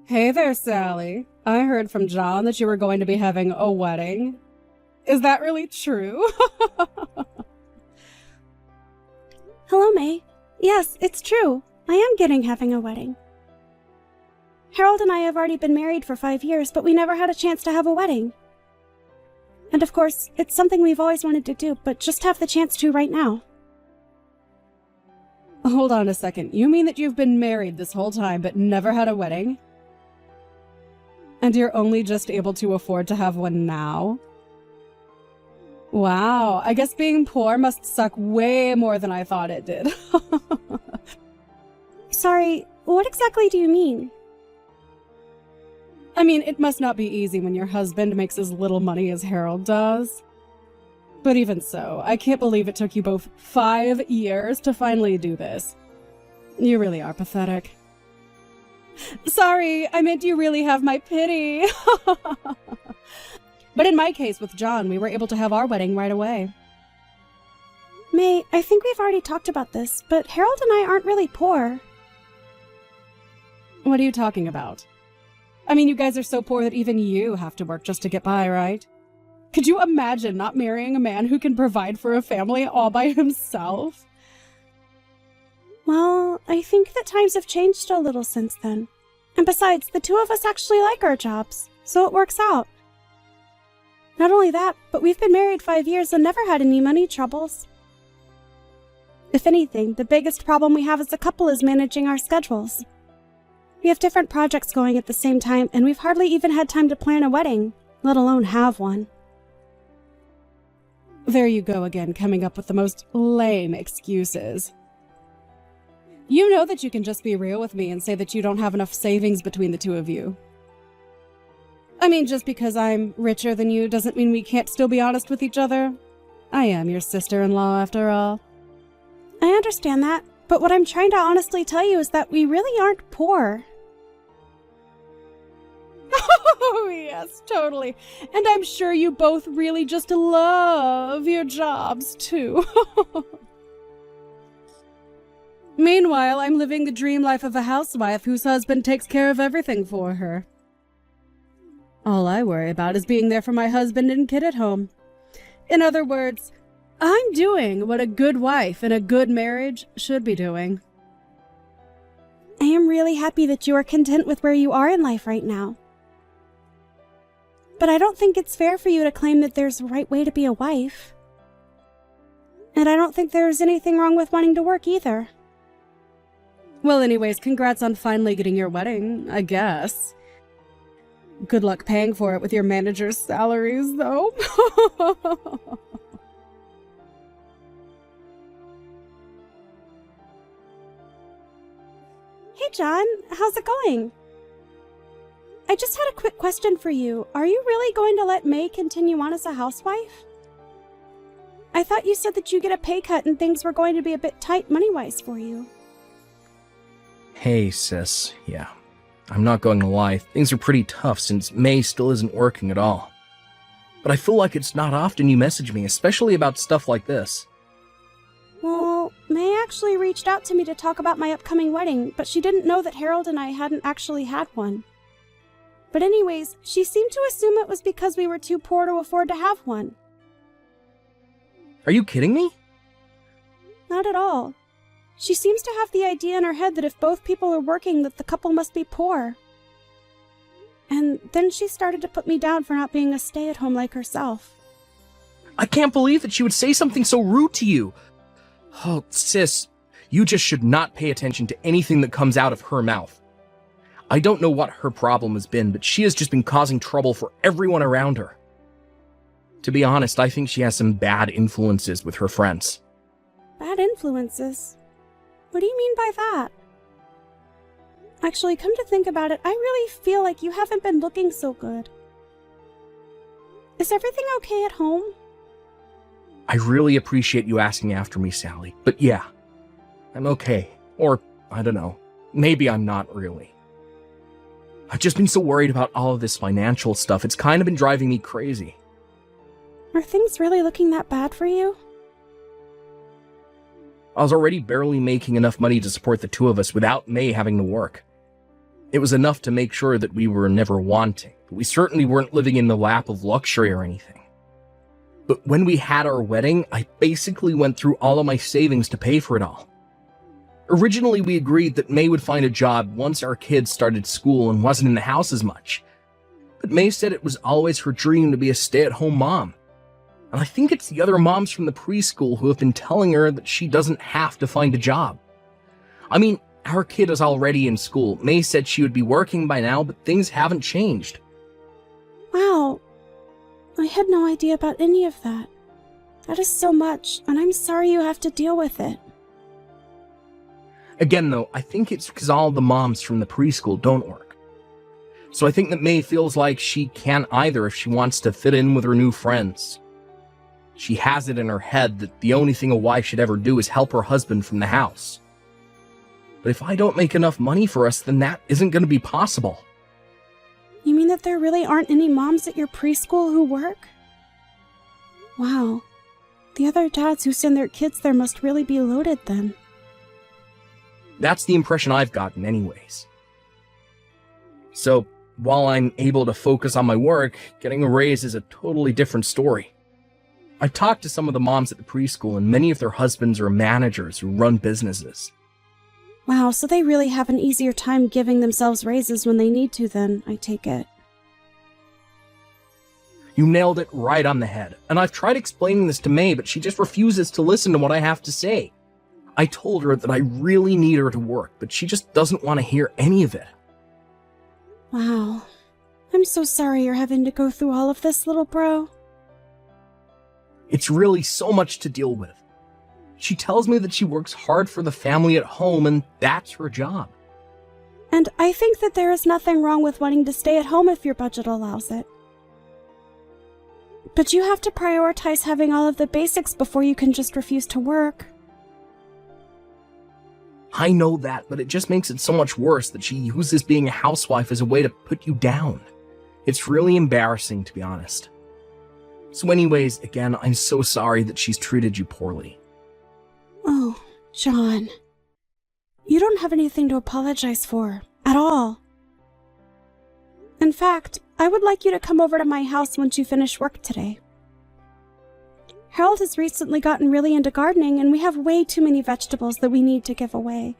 Hey there, Sally. I heard from John that you were going to be having a wedding. Is that really true? Hello, May. Yes, it's true. I am having a wedding. Harold and I have already been married for 5 years, but we never had a chance to have a wedding. And of course, it's something we've always wanted to do, but just have the chance to right now. Hold on a second. You mean that you've been married this whole time but never had a wedding? And you're only just able to afford to have one now? Wow, I guess being poor must suck way more than I thought it did. Sorry, what exactly do you mean? I mean, it must not be easy when your husband makes as little money as Harold does. But even so, I can't believe it took you both 5 years to finally do this. You really are pathetic. Sorry, I meant you really have my pity. But in my case with John, we were able to have our wedding right away. May, I think we've already talked about this, but Harold and I aren't really poor. What are you talking about? I mean, you guys are so poor that even you have to work just to get by, right? Could you imagine not marrying a man who can provide for a family all by himself? Well, I think that times have changed a little since then. And besides, the two of us actually like our jobs, so it works out. Not only that, but we've been married 5 years and never had any money troubles. If anything, the biggest problem we have as a couple is managing our schedules. We have different projects going at the same time, and we've hardly even had time to plan a wedding, let alone have one. There you go again, coming up with the most lame excuses. You know that you can just be real with me and say that you don't have enough savings between the two of you. I mean, just because I'm richer than you doesn't mean we can't still be honest with each other. I am your sister-in-law, after all. I understand that, but what I'm trying to honestly tell you is that we really aren't poor. Oh, yes, totally. And I'm sure you both really just love your jobs, too. Meanwhile, I'm living the dream life of a housewife whose husband takes care of everything for her. All I worry about is being there for my husband and kid at home. In other words, I'm doing what a good wife in a good marriage should be doing. I am really happy that you are content with where you are in life right now. But I don't think it's fair for you to claim that there's a right way to be a wife. And I don't think there's anything wrong with wanting to work either. Well, anyways, congrats on finally getting your wedding, I guess. Good luck paying for it with your manager's salaries, though. Hey, John, how's it going? I just had a quick question for you. Are you really going to let May continue on as a housewife? I thought you said that you get a pay cut and things were going to be a bit tight money-wise for you. Hey, sis. Yeah, I'm not going to lie. Things are pretty tough since May still isn't working at all. But I feel like it's not often you message me, especially about stuff like this. Well, May actually reached out to me to talk about my upcoming wedding, but she didn't know that Harold and I hadn't actually had one. But anyways, she seemed to assume it was because we were too poor to afford to have one. Are you kidding me? Not at all. She seems to have the idea in her head that if both people are working, that the couple must be poor. And then she started to put me down for not being a stay-at-home like herself. I can't believe that she would say something so rude to you. Oh, sis, you just should not pay attention to anything that comes out of her mouth. I don't know what her problem has been, but she has just been causing trouble for everyone around her. To be honest, I think she has some bad influences with her friends. Bad influences? What do you mean by that? Actually, come to think about it, I really feel like you haven't been looking so good. Is everything okay at home? I really appreciate you asking after me, Sally, but yeah, I'm okay. Or, I don't know, maybe I'm not really. I've just been so worried about all of this financial stuff, it's kind of been driving me crazy. Are things really looking that bad for you? I was already barely making enough money to support the two of us without May having to work. It was enough to make sure that we were never wanting, but we certainly weren't living in the lap of luxury or anything. But when we had our wedding, I basically went through all of my savings to pay for it all. Originally, we agreed that May would find a job once our kids started school and wasn't in the house as much. But May said it was always her dream to be a stay-at-home mom. And I think it's the other moms from the preschool who have been telling her that she doesn't have to find a job. I mean, our kid is already in school. May said she would be working by now, but things haven't changed. Wow. I had no idea about any of that. That is so much, and I'm sorry you have to deal with it. Again, though, I think it's because all the moms from the preschool don't work. So I think that May feels like she can't either if she wants to fit in with her new friends. She has it in her head that the only thing a wife should ever do is help her husband from the house. But if I don't make enough money for us, then that isn't going to be possible. You mean that there really aren't any moms at your preschool who work? Wow. The other dads who send their kids there must really be loaded then. That's the impression I've gotten anyways. So, while I'm able to focus on my work, getting a raise is a totally different story. I talked to some of the moms at the preschool, and many of their husbands are managers who run businesses. Wow, so they really have an easier time giving themselves raises when they need to then, I take it. You nailed it right on the head, and I've tried explaining this to May, but she just refuses to listen to what I have to say. I told her that I really need her to work, but she just doesn't want to hear any of it. Wow. I'm so sorry you're having to go through all of this, little bro. It's really so much to deal with. She tells me that she works hard for the family at home, and that's her job. And I think that there is nothing wrong with wanting to stay at home if your budget allows it. But you have to prioritize having all of the basics before you can just refuse to work. I know that, but it just makes it so much worse that she uses being a housewife as a way to put you down. It's really embarrassing, to be honest. So anyways, again, I'm so sorry that she's treated you poorly. Oh, John. You don't have anything to apologize for, at all. In fact, I would like you to come over to my house once you finish work today. Harold has recently gotten really into gardening, and we have way too many vegetables that we need to give away.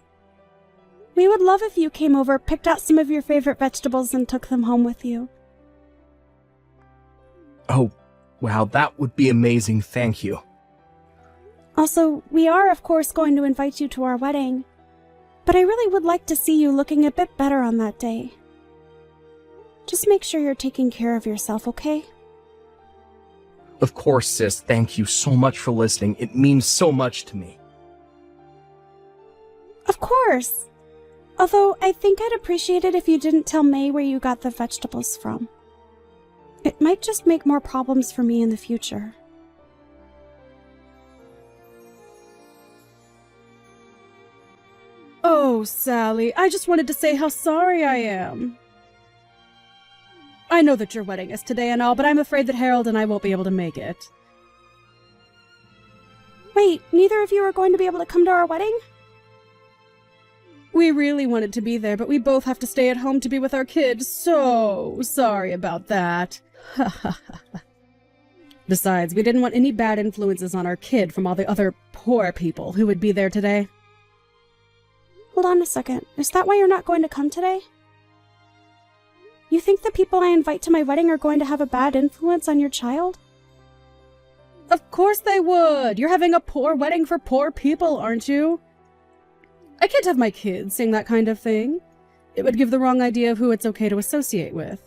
We would love if you came over, picked out some of your favorite vegetables, and took them home with you. Oh, wow, that would be amazing, thank you. Also, we are, of course, going to invite you to our wedding, but I really would like to see you looking a bit better on that day. Just make sure you're taking care of yourself, okay? Of course, sis, thank you so much for listening. It means so much to me. Of course! Although, I think I'd appreciate it if you didn't tell May where you got the vegetables from. It might just make more problems for me in the future. Oh, Sally, I just wanted to say how sorry I am. I know that your wedding is today and all, but I'm afraid that Harold and I won't be able to make it. Wait, neither of you are going to be able to come to our wedding? We really wanted to be there, but we both have to stay at home to be with our kids. So sorry about that. Besides, we didn't want any bad influences on our kid from all the other poor people who would be there today. Hold on a second. Is that why you're not going to come today? You think the people I invite to my wedding are going to have a bad influence on your child? Of course they would! You're having a poor wedding for poor people, aren't you? I can't have my kids saying that kind of thing. It would give the wrong idea of who it's okay to associate with.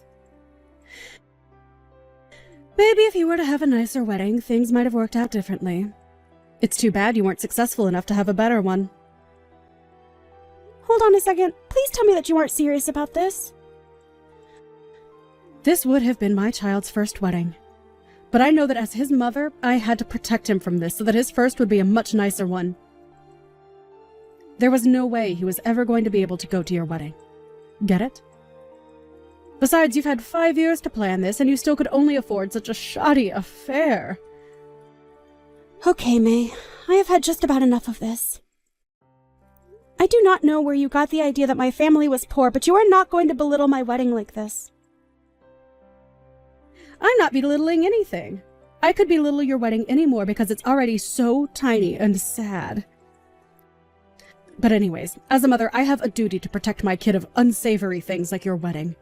Maybe if you were to have a nicer wedding, things might have worked out differently. It's too bad you weren't successful enough to have a better one. Hold on a second. Please tell me that you aren't serious about this. This would have been my child's first wedding. But I know that as his mother, I had to protect him from this so that his first would be a much nicer one. There was no way he was ever going to be able to go to your wedding. Get it? Besides, you've had 5 years to plan this, and you still could only afford such a shoddy affair. Okay, May. I have had just about enough of this. I do not know where you got the idea that my family was poor, but you are not going to belittle my wedding like this. I'm not belittling anything. I could belittle your wedding anymore because it's already so tiny and sad. But anyways, as a mother, I have a duty to protect my kid of unsavory things like your wedding.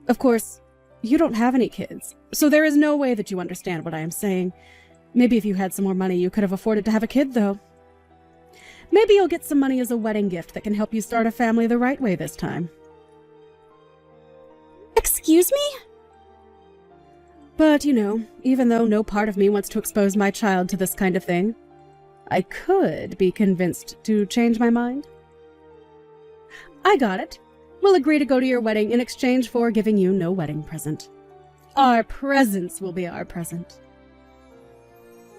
Of course, you don't have any kids, so there is no way that you understand what I am saying. Maybe if you had some more money, you could have afforded to have a kid, though. Maybe you'll get some money as a wedding gift that can help you start a family the right way this time. Excuse me? But, you know, even though no part of me wants to expose my child to this kind of thing, I could be convinced to change my mind. I got it. We'll agree to go to your wedding in exchange for giving you no wedding present. Our presents will be our present.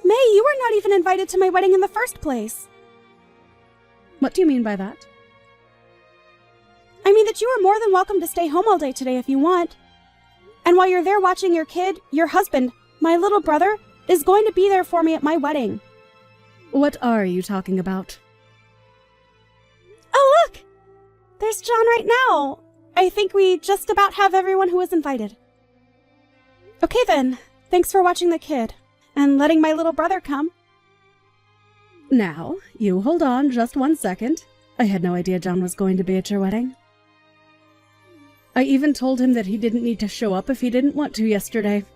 May, you were not even invited to my wedding in the first place. What do you mean by that? I mean that you are more than welcome to stay home all day today if you want. And while you're there watching your kid, your husband, my little brother, is going to be there for me at my wedding. What are you talking about? Oh, look! There's John right now. I think we just about have everyone who was invited. Okay then, thanks for watching the kid, and letting my little brother come. Now, you hold on just 1 second. I had no idea John was going to be at your wedding. I even told him that he didn't need to show up if he didn't want to yesterday.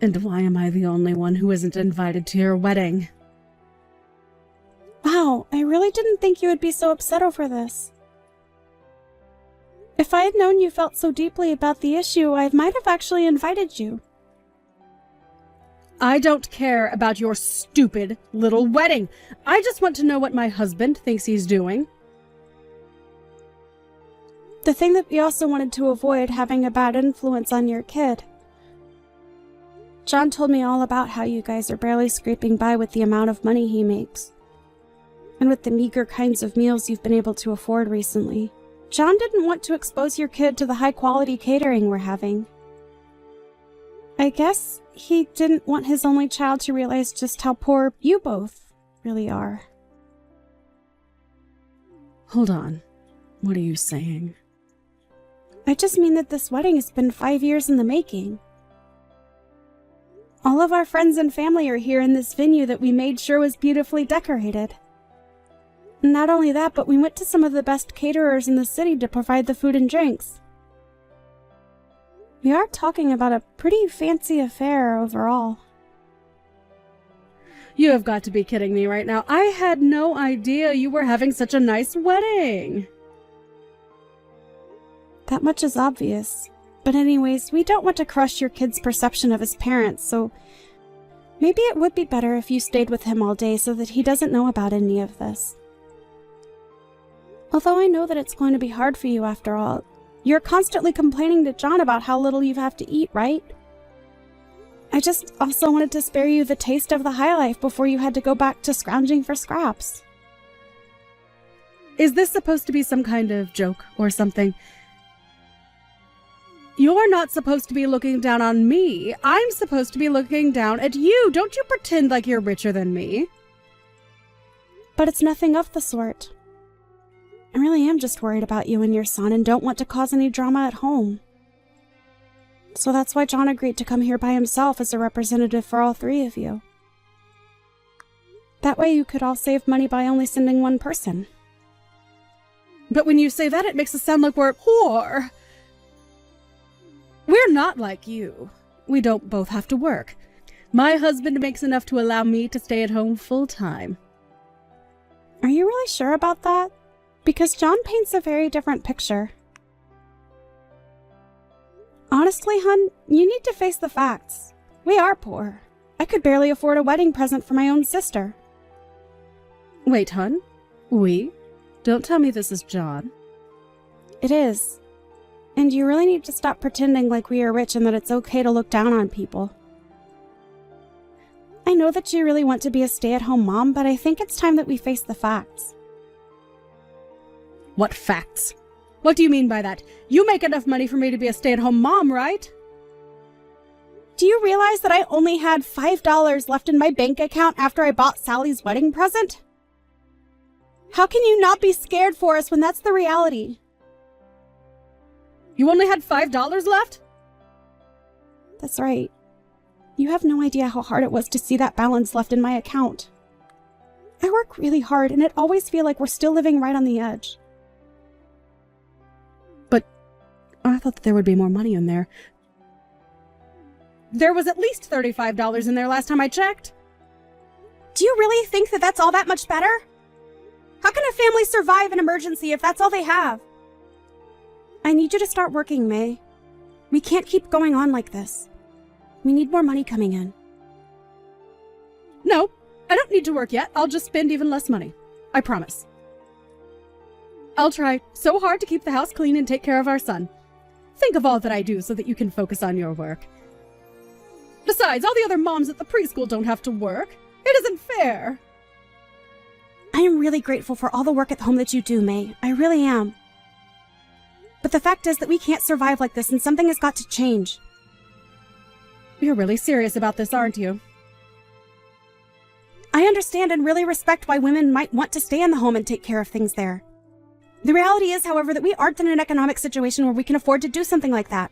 And why am I the only one who isn't invited to your wedding? Wow, I really didn't think you would be so upset over this. If I had known you felt so deeply about the issue, I might have actually invited you. I don't care about your stupid little wedding. I just want to know what my husband thinks he's doing. The thing that we also wanted to avoid having a bad influence on your kid. John told me all about how you guys are barely scraping by with the amount of money he makes. And with the meager kinds of meals you've been able to afford recently. John didn't want to expose your kid to the high-quality catering we're having. I guess he didn't want his only child to realize just how poor you both really are. Hold on. What are you saying? I just mean that this wedding has been 5 years in the making. All of our friends and family are here in this venue that we made sure was beautifully decorated. Not only that, but we went to some of the best caterers in the city to provide the food and drinks. We are talking about a pretty fancy affair overall. You have got to be kidding me right now. I had no idea you were having such a nice wedding. That much is obvious. But anyways, we don't want to crush your kid's perception of his parents, so maybe it would be better if you stayed with him all day so that he doesn't know about any of this. Although I know that it's going to be hard for you after all. You're constantly complaining to John about how little you have to eat, right? I just also wanted to spare you the taste of the high life before you had to go back to scrounging for scraps. Is this supposed to be some kind of joke or something? You're not supposed to be looking down on me. I'm supposed to be looking down at you. Don't you pretend like you're richer than me. But it's nothing of the sort. I really am just worried about you and your son and don't want to cause any drama at home. So that's why John agreed to come here by himself as a representative for all three of you. That way you could all save money by only sending one person. But when you say that, it makes us sound like we're poor. We're not like you. We don't both have to work. My husband makes enough to allow me to stay at home full time. Are you really sure about that? Because John paints a very different picture. Honestly, hun, you need to face the facts. We are poor. I could barely afford a wedding present for my own sister. Wait, hun? We? Don't tell me this is John. It is. And you really need to stop pretending like we are rich and that it's okay to look down on people. I know that you really want to be a stay-at-home mom, but I think it's time that we face the facts. What facts? What do you mean by that? You make enough money for me to be a stay-at-home mom, right? Do you realize that I only had $5 left in my bank account after I bought Sally's wedding present? How can you not be scared for us when that's the reality? You only had $5 left? That's right. You have no idea how hard it was to see that balance left in my account. I work really hard, and it always feels like we're still living right on the edge. But I thought that there would be more money in there. There was at least $35 in there last time I checked. Do you really think that that's all that much better? How can a family survive an emergency if that's all they have? I need you to start working, May. We can't keep going on like this. We need more money coming in. No, I don't need to work yet. I'll just spend even less money. I promise. I'll try so hard to keep the house clean and take care of our son. Think of all that I do so that you can focus on your work. Besides, all the other moms at the preschool don't have to work. It isn't fair. I am really grateful for all the work at home that you do, May. I really am. But the fact is that we can't survive like this, and something has got to change. You're really serious about this, aren't you? I understand and really respect why women might want to stay in the home and take care of things there. The reality is, however, that we aren't in an economic situation where we can afford to do something like that.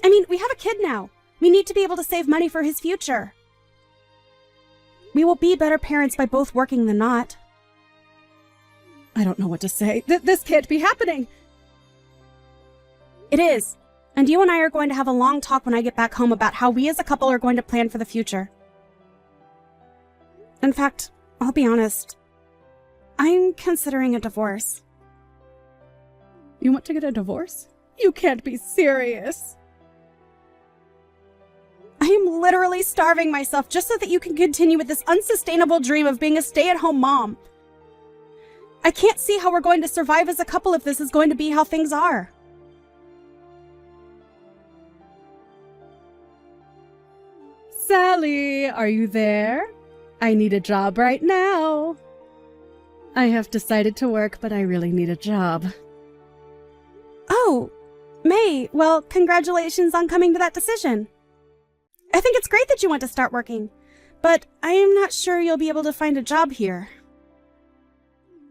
I mean, we have a kid now. We need to be able to save money for his future. We will be better parents by both working than not. I don't know what to say. This can't be happening. It is. And you and I are going to have a long talk when I get back home about how we as a couple are going to plan for the future. In fact, I'll be honest. I'm considering a divorce. You want to get a divorce? You can't be serious. I am literally starving myself just so that you can continue with this unsustainable dream of being a stay-at-home mom. I can't see how we're going to survive as a couple if this is going to be how things are. Sally, are you there? I need a job right now. I have decided to work, but I really need a job. Oh, May, well, congratulations on coming to that decision. I think it's great that you want to start working, but I am not sure you'll be able to find a job here.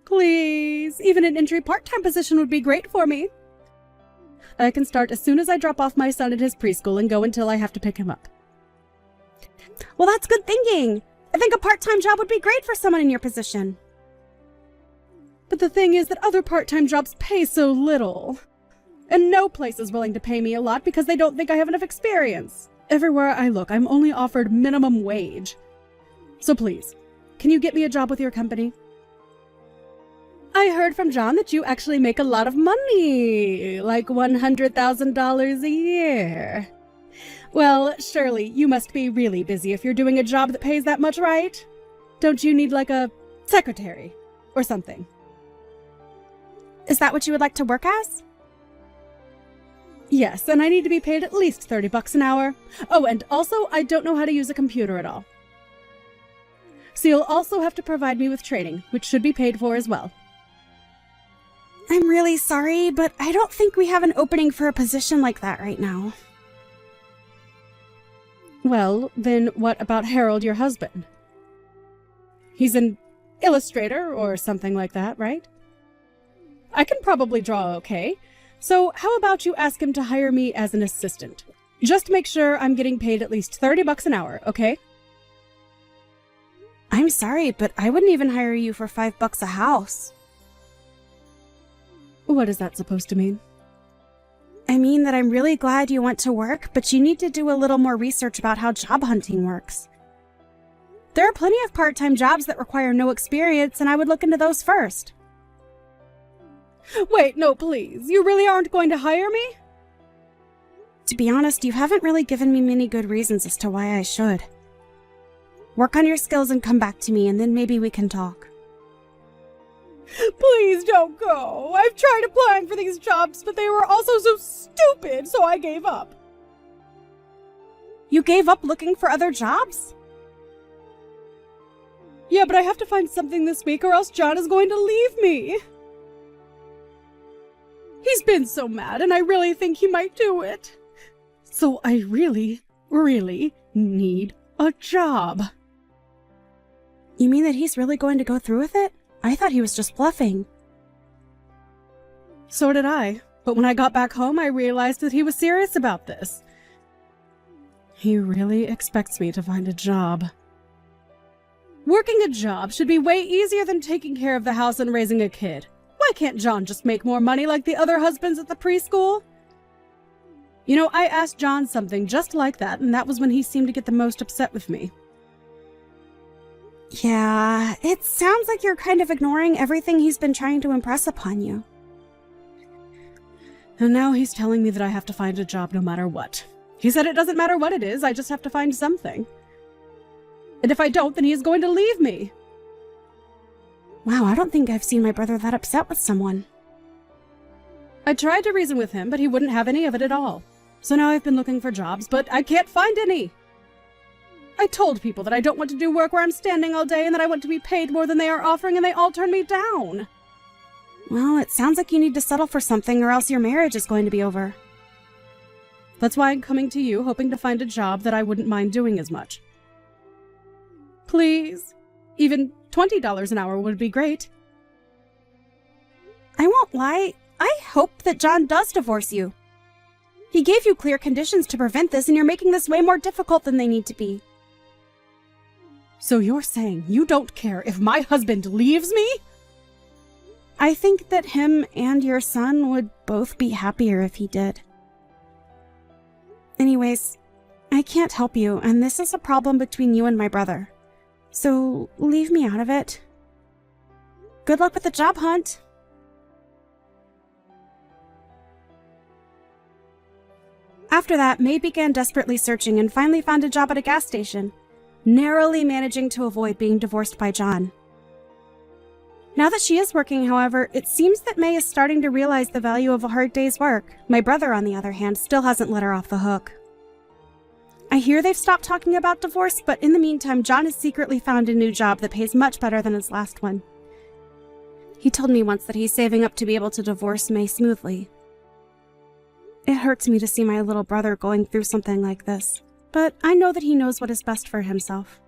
Please, even an entry part-time position would be great for me. I can start as soon as I drop off my son at his preschool and go until I have to pick him up. Well, that's good thinking. I think a part-time job would be great for someone in your position. But the thing is that other part-time jobs pay so little. And no place is willing to pay me a lot because they don't think I have enough experience. Everywhere I look, I'm only offered minimum wage. So please, can you get me a job with your company? I heard from John that you actually make a lot of money, like $100,000 a year. Well, surely you must be really busy if you're doing a job that pays that much, right? Don't you need like a secretary or something? Is that what you would like to work as? Yes, and I need to be paid at least $30 an hour. Oh, and also, I don't know how to use a computer at all. So you'll also have to provide me with training, which should be paid for as well. I'm really sorry, but I don't think we have an opening for a position like that right now. Well, then what about Harold, your husband? He's an illustrator or something like that, right? I can probably draw okay. So how about you ask him to hire me as an assistant? Just make sure I'm getting paid at least $30 an hour, okay? I'm sorry, but I wouldn't even hire you for $5 a house. What is that supposed to mean? I mean that I'm really glad you want to work, but you need to do a little more research about how job hunting works. There are plenty of part-time jobs that require no experience, and I would look into those first. Wait, no, please. You really aren't going to hire me? To be honest, you haven't really given me many good reasons as to why I should. Work on your skills and come back to me, and then maybe we can talk. Please don't go. I've tried applying for these jobs, but they were also so stupid, so I gave up. You gave up looking for other jobs? Yeah, but I have to find something this week or else John is going to leave me. He's been so mad, and I really think he might do it. So I really, really need a job. You mean that he's really going to go through with it? I thought he was just bluffing. So did I. But when I got back home, I realized that he was serious about this. He really expects me to find a job. Working a job should be way easier than taking care of the house and raising a kid. Why can't John just make more money like the other husbands at the preschool? You know, I asked John something just like that, and that was when he seemed to get the most upset with me. Yeah, it sounds like you're kind of ignoring everything he's been trying to impress upon you. And now he's telling me that I have to find a job no matter what. He said it doesn't matter what it is, I just have to find something. And if I don't, then he is going to leave me. Wow, I don't think I've seen my brother that upset with someone. I tried to reason with him, but he wouldn't have any of it at all. So now I've been looking for jobs, but I can't find any. I told people that I don't want to do work where I'm standing all day and that I want to be paid more than they are offering, and they all turn me down. Well, it sounds like you need to settle for something or else your marriage is going to be over. That's why I'm coming to you, hoping to find a job that I wouldn't mind doing as much. Please. Even $20 an hour would be great. I won't lie, I hope that John does divorce you. He gave you clear conditions to prevent this, and you're making this way more difficult than they need to be. So you're saying you don't care if my husband leaves me? I think that him and your son would both be happier if he did. Anyways, I can't help you, and this is a problem between you and my brother. So leave me out of it. Good luck with the job hunt. After that, May began desperately searching and finally found a job at a gas station, narrowly managing to avoid being divorced by John. Now that she is working, however, it seems that May is starting to realize the value of a hard day's work. My brother, on the other hand, still hasn't let her off the hook. I hear they've stopped talking about divorce, but in the meantime, John has secretly found a new job that pays much better than his last one. He told me once that he's saving up to be able to divorce May smoothly. It hurts me to see my little brother going through something like this, but I know that he knows what is best for himself.